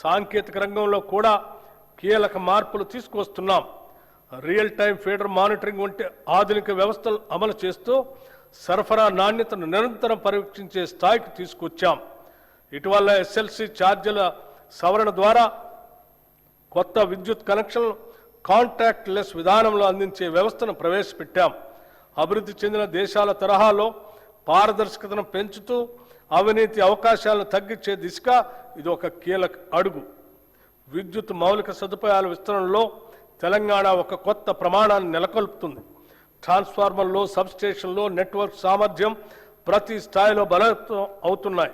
సాంకేతిక రంగంలో కూడా కీలక మార్పులు తీసుకువస్తున్నాం. రియల్ టైం ఫీడర్ మానిటరింగ్ వంటి ఆధునిక వ్యవస్థలు అమలు చేస్తూ సరఫరా నాణ్యతను నిరంతరం పరీక్షించే స్థాయికి తీసుకొచ్చాం. ఇటీవల ఎస్ఎల్సి ఛార్జీల సవరణ ద్వారా కొత్త విద్యుత్ కనెక్షన్లు కాంట్రాక్ట్ లెస్ విధానంలో అందించే వ్యవస్థను ప్రవేశపెట్టాం. అభివృద్ధి చెందిన దేశాల తరహాలో పారదర్శకతను పెంచుతూ అవినీతి అవకాశాలను తగ్గించే దిశగా ఇది ఒక కీలక అడుగు. విద్యుత్ మౌలిక సదుపాయాల విస్తరణలో తెలంగాణ ఒక కొత్త ప్రమాణాన్ని నెలకొల్పుతుంది. ట్రాన్స్ఫార్మర్లు, సబ్స్టేషన్లు, నెట్వర్క్ సామర్థ్యం ప్రతి స్థాయిలో బలోపేతం అవుతున్నాయి.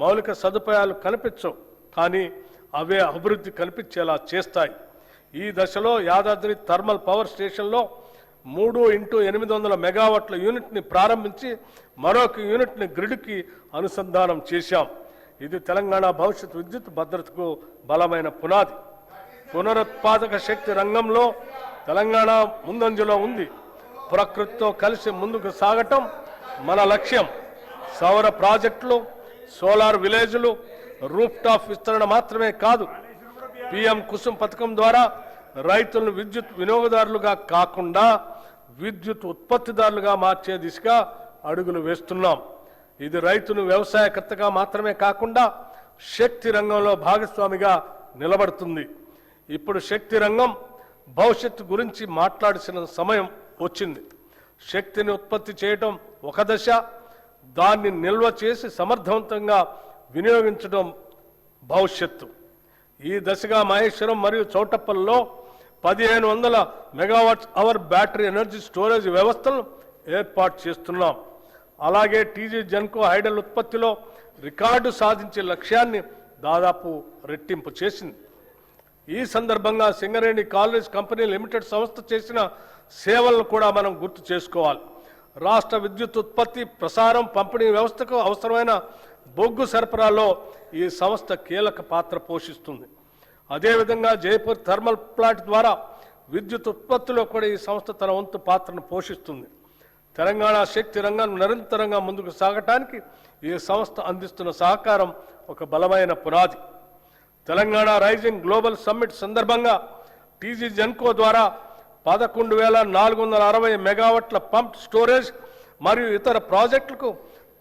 మౌలిక సదుపాయాలు కనిపించవు, కానీ అవే అభివృద్ధి కనిపించేలా చేస్తాయి. ఈ దశలో యాదాద్రి థర్మల్ పవర్ స్టేషన్లో 3x800 మెగావాట్ల యూనిట్ని ప్రారంభించి మరొక యూనిట్ని గ్రిడ్కి అనుసంధానం చేశాం. ఇది తెలంగాణ భవిష్యత్ విద్యుత్ భద్రతకు బలమైన పునాది. పునరుత్పాదక శక్తి రంగంలో తెలంగాణ ముందంజలో ఉంది. ప్రకృతితో కలిసి ముందుకు సాగటం మన లక్ష్యం. సౌర ప్రాజెక్టులు, సోలార్ విలేజ్లు, రూఫ్ టాప్ విస్తరణ మాత్రమే కాదు, పిఎం కుసుమ్ పథకం ద్వారా రైతులను విద్యుత్ వినియోగదారులుగా కాకుండా విద్యుత్ ఉత్పత్తిదారులుగా మార్చే దిశగా అడుగులు వేస్తున్నాం. ఇది రైతును వ్యవసాయకర్తగా మాత్రమే కాకుండా శక్తి రంగంలో భాగస్వామిగా నిలబడుతుంది. ఇప్పుడు శక్తి రంగం భవిష్యత్తు గురించి మాట్లాడాల్సిన సమయం వచ్చింది. శక్తిని ఉత్పత్తి చేయడం ఒక దశ, దాన్ని నిల్వ చేసి సమర్థవంతంగా వినియోగించడం భవిష్యత్తు. ఈ దశగా మహేశ్వరం మరియు చౌటప్పల్లో 1500 megawatt hour battery energy storage వ్యవస్థలను ఏర్పాటు చేస్తున్నాం. అలాగే టీజీ జెన్కో హైడల్ ఉత్పత్తిలో రికార్డు సాధించే లక్ష్యాన్ని దాదాపు రెట్టింపు చేసింది. ఈ సందర్భంగా సింగరేణి కాలేజ్ కంపెనీ లిమిటెడ్ సంస్థ చేసిన సేవలను కూడా మనం గుర్తు చేసుకోవాలి. రాష్ట్ర విద్యుత్ ఉత్పత్తి, ప్రసారం, పంపిణీ వ్యవస్థకు అవసరమైన బొగ్గు సరఫరాలో ఈ సంస్థ కీలక పాత్ర పోషిస్తుంది. అదేవిధంగా జైపూర్ థర్మల్ ప్లాంట్ ద్వారా విద్యుత్ ఉత్పత్తిలో కూడా ఈ సంస్థ తన వంతు పాత్రను పోషిస్తుంది. తెలంగాణ శక్తి రంగం నిరంతరంగా ముందుకు సాగటానికి ఈ సంస్థ అందిస్తున్న సహకారం ఒక బలమైన పునాది. తెలంగాణ రైజింగ్ గ్లోబల్ సమ్మిట్ సందర్భంగా టీజీ జెన్కో ద్వారా 11,460 మెగావాట్ల పంప్ స్టోరేజ్ మరియు ఇతర ప్రాజెక్టులకు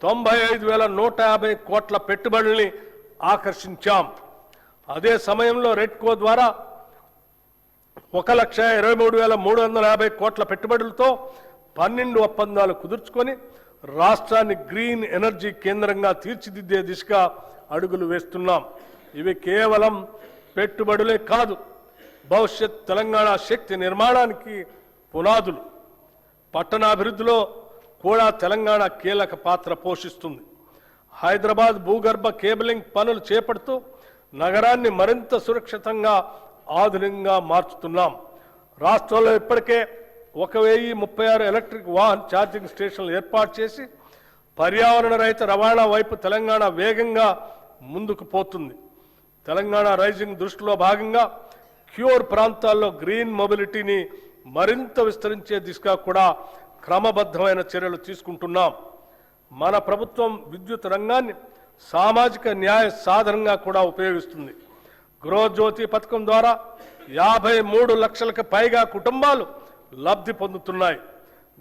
95,150 కోట్ల పెట్టుబడుల్ని ఆకర్షించాం. అదే సమయంలో రెడ్కో ద్వారా 1,23,350 కోట్ల పెట్టుబడులతో 12 ఒప్పందాలు కుదుర్చుకొని రాష్ట్రాన్ని గ్రీన్ ఎనర్జీ కేంద్రంగా తీర్చిదిద్దే దిశగా అడుగులు వేస్తున్నాం. ఇవి కేవలం పెట్టుబడులే కాదు, భవిష్యత్ తెలంగాణ శక్తి నిర్మాణానికి పునాదులు. పట్టణాభివృద్ధిలో కూడా తెలంగాణ కీలక పాత్ర పోషిస్తుంది. హైదరాబాద్ భూగర్భ కేబులింగ్ పనులు చేపడుతూ నగరాన్ని మరింత సురక్షితంగా, ఆధునికంగా మార్చుతున్నాం. రాష్ట్రంలో ఇప్పటికే 1036 ఎలక్ట్రిక్ వాహన్ ఛార్జింగ్ స్టేషన్లు ఏర్పాటు చేసి పర్యావరణ రహిత రవాణా వైపు తెలంగాణ వేగంగా ముందుకు పోతుంది. తెలంగాణ రైజింగ్ దృష్టిలో భాగంగా క్యూర్ ప్రాంతాల్లో గ్రీన్ మొబిలిటీని మరింత విస్తరించే దిశగా కూడా క్రమబద్ధమైన చర్యలు తీసుకుంటున్నాం. మన ప్రభుత్వం విద్యుత్ రంగాన్ని సామాజిక న్యాయ సాధనంగా కూడా ఉపయోగిస్తుంది. గృహజ్యోతి పథకం ద్వారా 53 లక్షలకు పైగా కుటుంబాలు లబ్ధి పొందుతున్నాయి.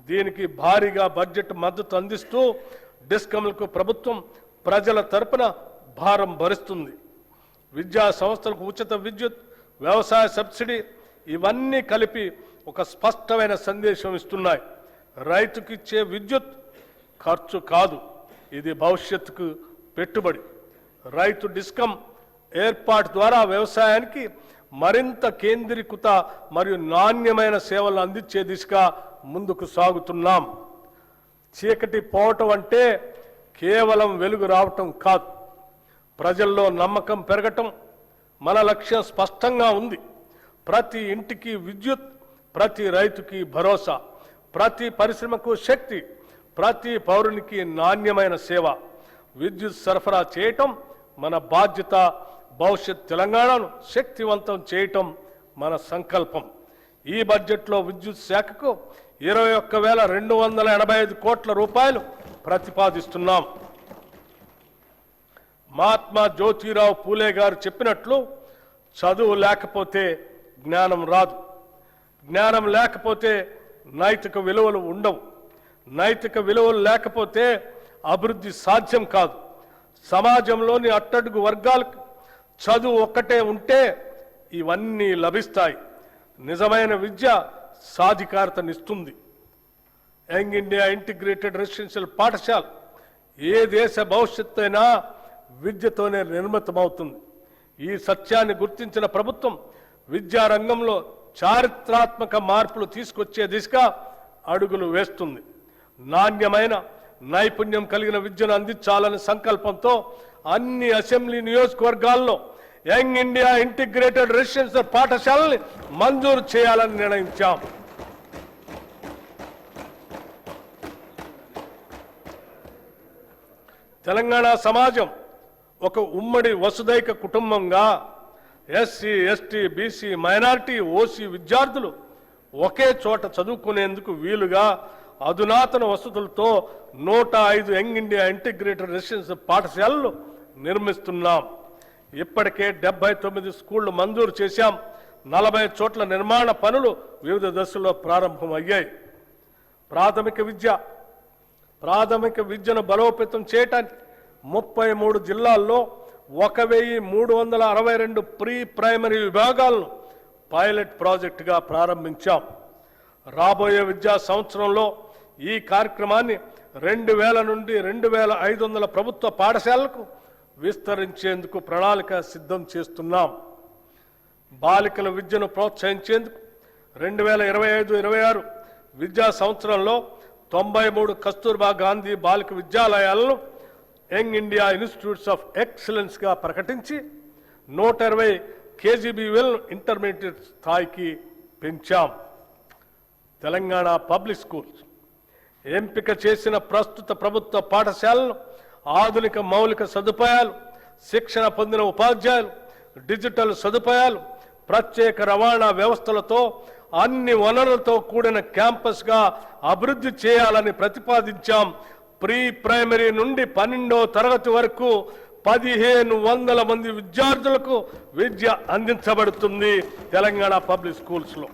దీనికి భారీగా బడ్జెట్ మద్దతు అందిస్తూ డిస్కంలకు ప్రభుత్వం ప్రజల తరపున భారం భరిస్తుంది. విద్యా సంస్థలకు ఉచిత విద్యుత్, వ్యవసాయ సబ్సిడీ ఇవన్నీ కలిపి ఒక స్పష్టమైన సందేశం ఇస్తున్నాయి. రైతుకి ఇచ్చే విద్యుత్ ఖర్చు కాదు, ఇది భవిష్యత్తుకు పెట్టుబడి. రైతు డిస్కమ్ ఏర్పాటు ద్వారా వ్యవసాయానికి మరింత కేంద్రీకృత మరియు నాణ్యమైన సేవలు అందించే దిశగా ముందుకు సాగుతున్నాం. చీకటి పోవటం అంటే కేవలం వెలుగు రావటం కాదు, ప్రజల్లో నమ్మకం పెరగటం. మన లక్ష్యం స్పష్టంగా ఉంది. ప్రతి ఇంటికి విద్యుత్, ప్రతి రైతుకి భరోసా, ప్రతి పరిశ్రమకు శక్తి, ప్రతి పౌరునికి నాణ్యమైన సేవ. విద్యుత్ సరఫరా చేయటం మన బాధ్యత. భవిష్యత్ తెలంగాణను శక్తివంతం చేయటం మన సంకల్పం. ఈ బడ్జెట్లో విద్యుత్ శాఖకు 21,285 కోట్ల రూపాయలు ప్రతిపాదిస్తున్నాం. మహాత్మా జ్యోతిరావు పూలే గారు చెప్పినట్లు చదువు లేకపోతే జ్ఞానం రాదు, జ్ఞానం లేకపోతే నైతిక విలువలు ఉండవు, నైతిక విలువలు లేకపోతే అభివృద్ధి సాధ్యం కాదు. సమాజంలోని అట్టడుగు వర్గాలకు చదువు ఒక్కటే ఉంటే ఇవన్నీ లభిస్తాయి. నిజమైన విద్య సాధికారతనిస్తుంది. యంగ్ ఇండియా ఇంటిగ్రేటెడ్ రెసిడెన్షియల్ పాఠశాల ఏ దేశ భవిష్యత్తు అయినా విద్యతోనే నిర్మితమవుతుంది. ఈ సత్యాన్ని గుర్తించిన ప్రభుత్వం విద్యారంగంలో చారిత్రాత్మక మార్పులు తీసుకొచ్చే దిశగా అడుగులు వేస్తుంది. నాణ్యమైన నైపుణ్యం కలిగిన విద్యను అందించాలనే సంకల్పంతో అన్ని అసెంబ్లీ నియోజకవర్గాల్లో యంగ్ ఇండియా ఇంటిగ్రేటెడ్ రెసిడెన్షియల్ పాఠశాలని మంజూరు చేయాలని నిర్ణయించాం. తెలంగాణ సమాజం ఒక ఉమ్మడి వసుదైక కుటుంబంగా SC, ST, BC, minority, OC విద్యార్థులు ఒకే చోట చదువుకునేందుకు వీలుగా అధునాతన వసతులతో 105 యంగ్ ఇండియా ఇంటిగ్రేటెడ్ రెసిడెన్షియల్ పాఠశాలలు నిర్మిస్తున్నాం. ఇప్పటికే 79 స్కూళ్లు మంజూరు చేశాం. 40 చోట్ల నిర్మాణ పనులు వివిధ దశల్లో ప్రారంభమయ్యాయి. ప్రాథమిక విద్యను బలోపేతం చేయటానికి 33 జిల్లాల్లో 1362 ప్రీ ప్రైమరీ విభాగాలను పైలట్ ప్రాజెక్టుగా ప్రారంభించాం. రాబోయే విద్యా సంవత్సరంలో ఈ కార్యక్రమాన్ని 2000 నుండి 2500 ప్రభుత్వ పాఠశాలలకు విస్తరించేందుకు ప్రణాళిక సిద్ధం చేస్తున్నాం. బాలికల విద్యను ప్రోత్సహించేందుకు 2025-26 విద్యా సంవత్సరంలో 93 కస్తూర్బా గాంధీ బాలిక విద్యాలయాలను young India institutes of excellence గా ప్రకటించి 120 KGBL ఇంటర్మీడియట్ స్థాయికి పెంచాం. తెలంగాణ పబ్లిక్ స్కూల్స్ ఎంపిక చేసిన ప్రస్తుత ప్రభుత్వ పాఠశాలను ఆధునిక మౌలిక సదుపాయాలు, శిక్షణ పొందిన ఉపాధ్యాయులు, డిజిటల్ సదుపాయాలు, ప్రత్యేక రవాణా వ్యవస్థలతో అన్ని వనరులతో కూడిన క్యాంపస్గా అభివృద్ధి చేయాలని ప్రతిపాదించాం. ప్రీ ప్రైమరీ నుండి 12వ తరగతి వరకు 1500 మంది విద్యార్థులకు విద్య అందించబడుతుంది తెలంగాణ పబ్లిక్ స్కూల్స్లో.